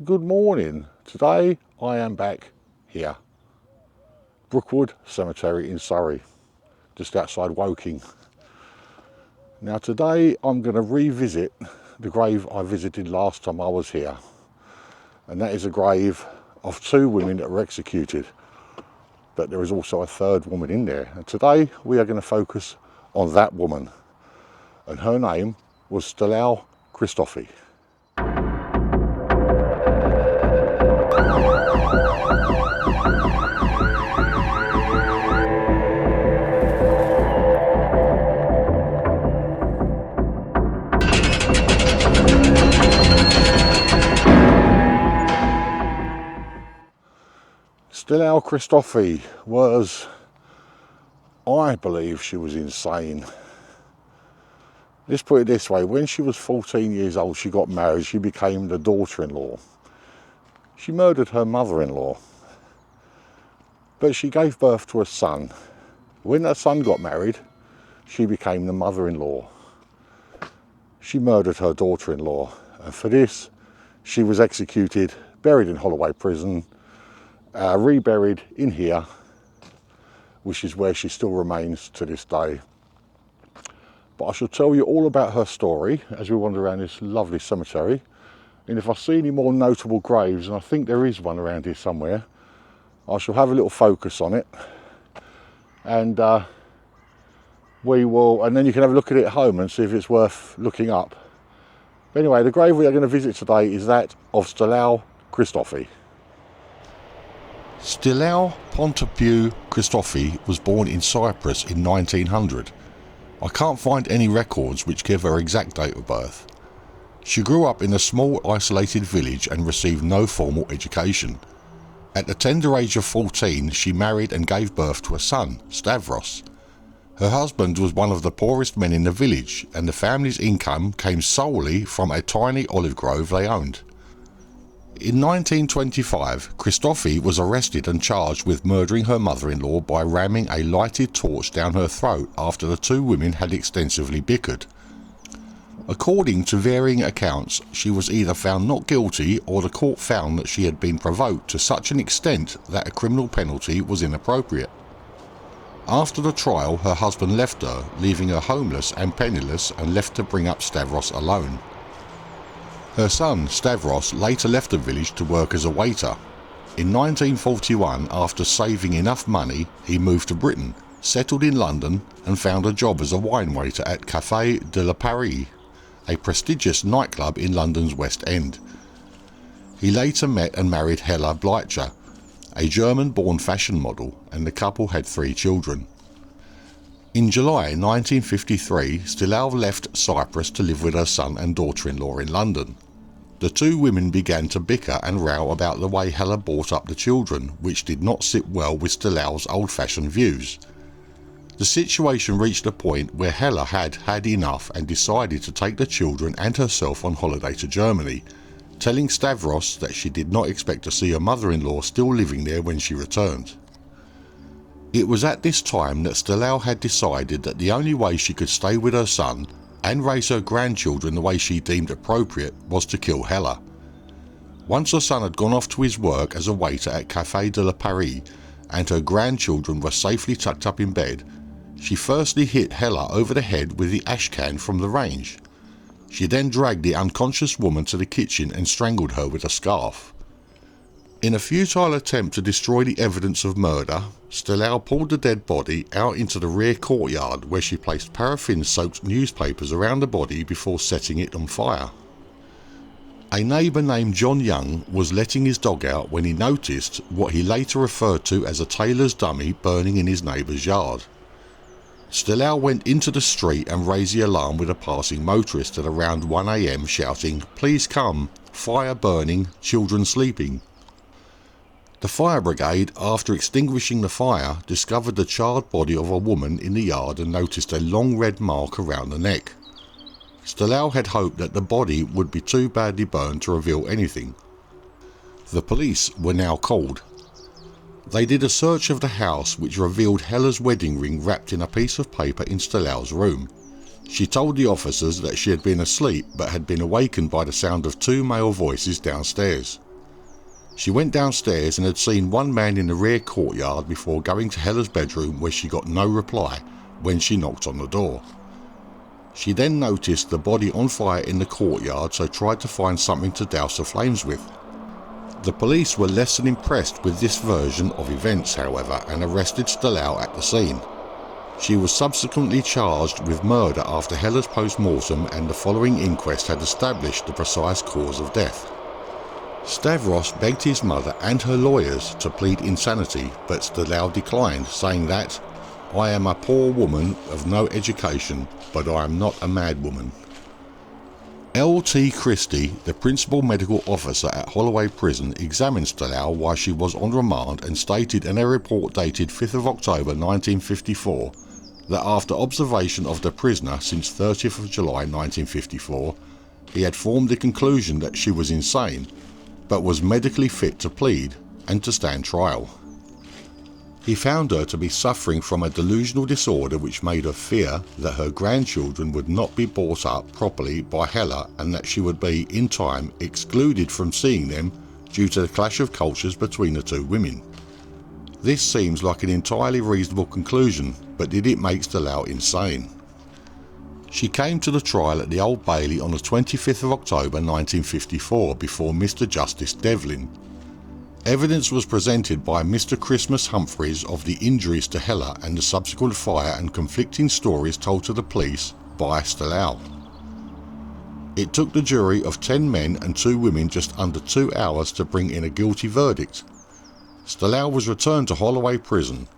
Good morning. Today I am back here, Brookwood Cemetery in Surrey, just outside Woking. Now today I'm going to revisit the grave I visited last time I was here, and that is a grave of two women that were executed, but there is also a third woman in there, and today we are going to focus on that woman, and her name was Styllou Christofi. Styllou Christofi was, I believe she was insane. Let's put it this way, when she was 14 years old she got married, she became the daughter-in-law. She murdered her mother-in-law, but she gave birth to a son. When that son got married, she became the mother-in-law. She murdered her daughter-in-law, and for this she was executed, buried in Holloway prison, reburied in here, which is where she still remains to this day. But I shall tell you all about her story as we wander around this lovely cemetery, and if I see any more notable graves, and I think there is one around here somewhere, I shall have a little focus on it, and and then you can have a look at it at home and see if it's worth looking up. But anyway, the grave we are going to visit today is that of Styllou Christofi. Styllou Pontopiu Christofi was born in Cyprus in 1900. I can't find any records which give her exact date of birth. She grew up in a small isolated village and received no formal education. At the tender age of 14 she married and gave birth to a son, Stavros. Her husband was one of the poorest men in the village, and the family's income came solely from a tiny olive grove they owned. In 1925, Christofi was arrested and charged with murdering her mother-in-law by ramming a lighted torch down her throat after the two women had extensively bickered. According to varying accounts, she was either found not guilty or the court found that she had been provoked to such an extent that a criminal penalty was inappropriate. After the trial, her husband left her, leaving her homeless and penniless, and left to bring up Stavros alone. Her son, Stavros, later left the village to work as a waiter. In 1941, after saving enough money, he moved to Britain, settled in London, and found a job as a wine waiter at Café de la Paris, a prestigious nightclub in London's West End. He later met and married Hella Bleitcher, a German-born fashion model, and the couple had 3 children. In July 1953, Styllou left Cyprus to live with her son and daughter-in-law in London. The two women began to bicker and row about the way Hella brought up the children, which did not sit well with Stylou's old-fashioned views. The situation reached a point where Hella had had enough and decided to take the children and herself on holiday to Germany, telling Stavros that she did not expect to see her mother-in-law still living there when she returned. It was at this time that Styllou had decided that the only way she could stay with her son and raise her grandchildren the way she deemed appropriate was to kill Hella. Once her son had gone off to his work as a waiter at Café de la Paris and her grandchildren were safely tucked up in bed, she firstly hit Hella over the head with the ash can from the range. She then dragged the unconscious woman to the kitchen and strangled her with a scarf. In a futile attempt to destroy the evidence of murder, Styllou pulled the dead body out into the rear courtyard, where she placed paraffin-soaked newspapers around the body before setting it on fire. A neighbour named John Young was letting his dog out when he noticed what he later referred to as a tailor's dummy burning in his neighbour's yard. Styllou went into the street and raised the alarm with a passing motorist at around 1 AM, shouting, "Please come, fire burning, children sleeping." The fire brigade, after extinguishing the fire, discovered the charred body of a woman in the yard and noticed a long red mark around the neck. Styllou had hoped that the body would be too badly burned to reveal anything. The police were now called. They did a search of the house, which revealed Hella's wedding ring wrapped in a piece of paper in Stylou's room. She told the officers that she had been asleep but had been awakened by the sound of 2 male voices downstairs. She went downstairs and had seen one man in the rear courtyard before going to Hella's bedroom, where she got no reply when she knocked on the door. She then noticed the body on fire in the courtyard, so tried to find something to douse the flames with. The police were less than impressed with this version of events, however, and arrested Styllou at the scene. She was subsequently charged with murder after Hella's post-mortem and the following inquest had established the precise cause of death. Stavros begged his mother and her lawyers to plead insanity, but Styllou declined, saying that, "I am a poor woman of no education, but I am not a mad woman." L.T. Christie, the principal medical officer at Holloway Prison, examined Styllou while she was on remand and stated in a report dated 5th of October 1954 that after observation of the prisoner since 30th of July 1954, he had formed the conclusion that she was insane, but was medically fit to plead and to stand trial. He found her to be suffering from a delusional disorder which made her fear that her grandchildren would not be brought up properly by Hella and that she would be, in time, excluded from seeing them due to the clash of cultures between the two women. This seems like an entirely reasonable conclusion, but did it make Styllou insane? She came to the trial at the Old Bailey on the 25th of October 1954 before Mr. Justice Devlin. Evidence was presented by Mr. Christmas Humphreys of the injuries to Hella and the subsequent fire, and conflicting stories told to the police by Styllou. It took the jury of 10 men and 2 women just under 2 hours to bring in a guilty verdict. Styllou was returned to Holloway Prison.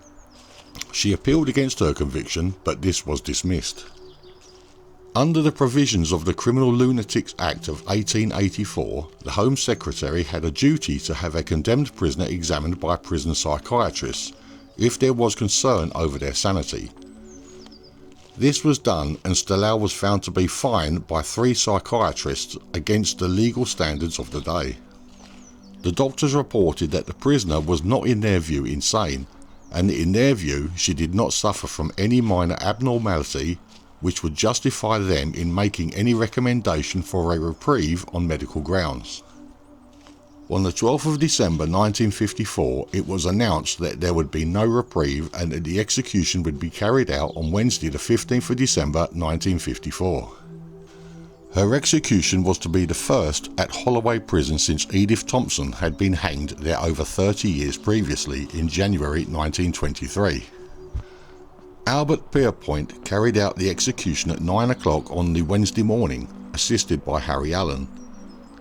She appealed against her conviction, but this was dismissed. Under the provisions of the Criminal Lunatics Act of 1884, the Home Secretary had a duty to have a condemned prisoner examined by prison psychiatrists if there was concern over their sanity. This was done, and Styllou was found to be fine by 3 psychiatrists against the legal standards of the day. The doctors reported that the prisoner was not, in their view, insane, and in their view she did not suffer from any minor abnormality which would justify them in making any recommendation for a reprieve on medical grounds. On the 12th of December 1954, it was announced that there would be no reprieve and that the execution would be carried out on Wednesday the 15th of December 1954. Her execution was to be the first at Holloway Prison since Edith Thompson had been hanged there over 30 years previously in January 1923. Albert Pierpoint carried out the execution at 9 o'clock on the Wednesday morning, assisted by Harry Allen.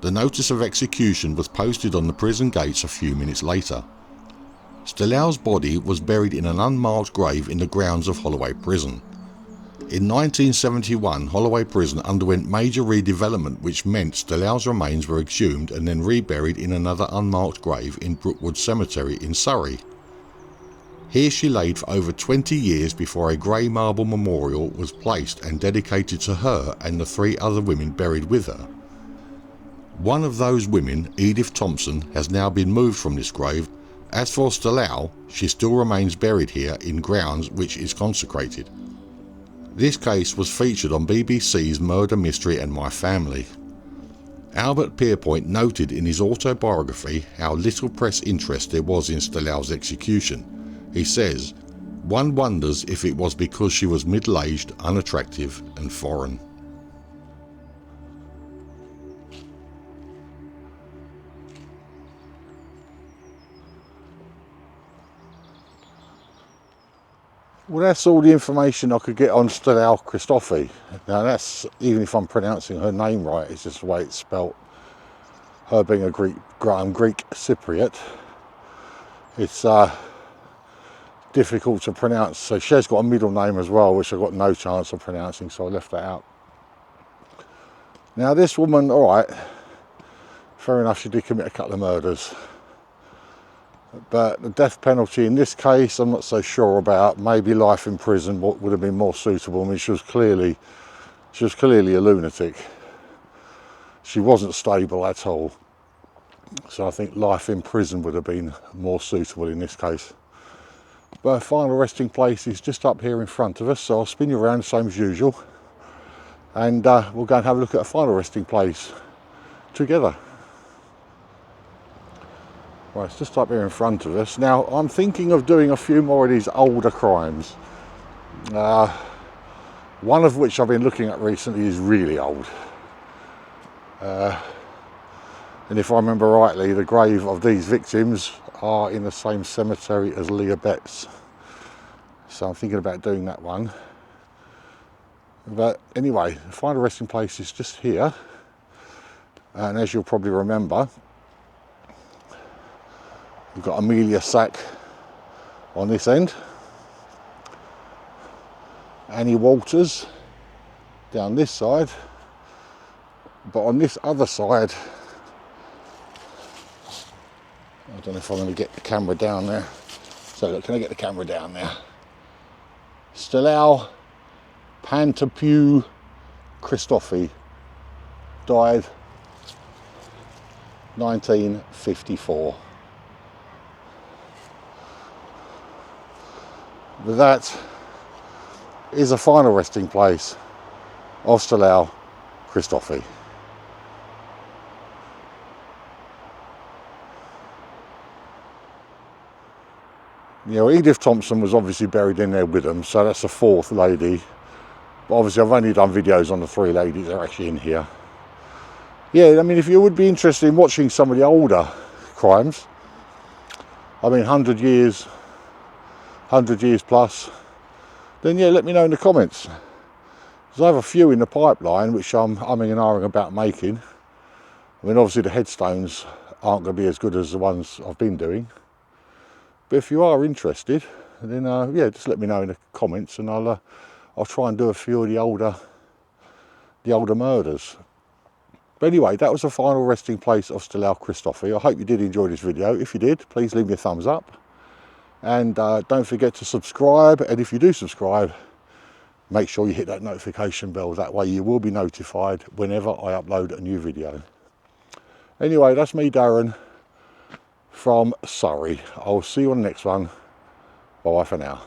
The notice of execution was posted on the prison gates a few minutes later. Stylou's body was buried in an unmarked grave in the grounds of Holloway Prison. In 1971, Holloway Prison underwent major redevelopment, which meant Stylou's remains were exhumed and then reburied in another unmarked grave in Brookwood Cemetery in Surrey. Here she laid for over 20 years before a grey marble memorial was placed and dedicated to her and the 3 other women buried with her. One of those women, Edith Thompson, has now been moved from this grave. As for Styllou, she still remains buried here in grounds which is consecrated. This case was featured on BBC's Murder Mystery and My Family. Albert Pierpoint noted in his autobiography how little press interest there was in Stylou's execution. He says, "One wonders if it was because she was middle-aged, unattractive and foreign." Well, that's all the information I could get on Styllou Christofi. Now that's, even if I'm pronouncing her name right, it's just the way it's spelt. Her being a Greek Cypriot, it's difficult to pronounce. So she has got a middle name as well, which I've got no chance of pronouncing, so I left that out. Now this woman, alright, fair enough, she did commit a couple of murders. But the death penalty in this case, I'm not so sure about. Maybe life in prison would have been more suitable. I mean, she was clearly a lunatic. She wasn't stable at all. So I think life in prison would have been more suitable in this case. But her final resting place is just up here in front of us, so I'll spin you around the same as usual. And we'll go and have a look at a final resting place together. Right, it's just up here in front of us. Now, I'm thinking of doing a few more of these older crimes. One of which I've been looking at recently is really old. And if I remember rightly, the grave of these victims are in the same cemetery as Leah Betts. So I'm thinking about doing that one. But anyway, the final resting place is just here. And as you'll probably remember, we've got Amelia Sack on this end. Annie Walters down this side. But on this other side, I don't know if I'm going to get the camera down there. So look, can I get the camera down there? Styllou Christofi died 1954. But that is a final resting place of Styllou Christofi. You know, Edith Thompson was obviously buried in there with them, so that's the fourth lady. But obviously I've only done videos on the three ladies that are actually in here. Yeah, I mean, if you would be interested in watching some of the older crimes, I mean 100 years plus, then yeah, let me know in the comments. Because I have a few in the pipeline which I'm umming and ahhing about making. I mean, obviously the headstones aren't going to be as good as the ones I've been doing. But if you are interested, then yeah, just let me know in the comments, and I'll try and do a few of the older murders. But anyway, that was the final resting place of Styllou Christofi. I hope you did enjoy this video. If you did, please leave me a thumbs up, and don't forget to subscribe. And if you do subscribe, make sure you hit that notification bell. That way you will be notified whenever I upload a new video. Anyway, that's me, Darren, from Surrey. I'll see you on the next one. Bye for now.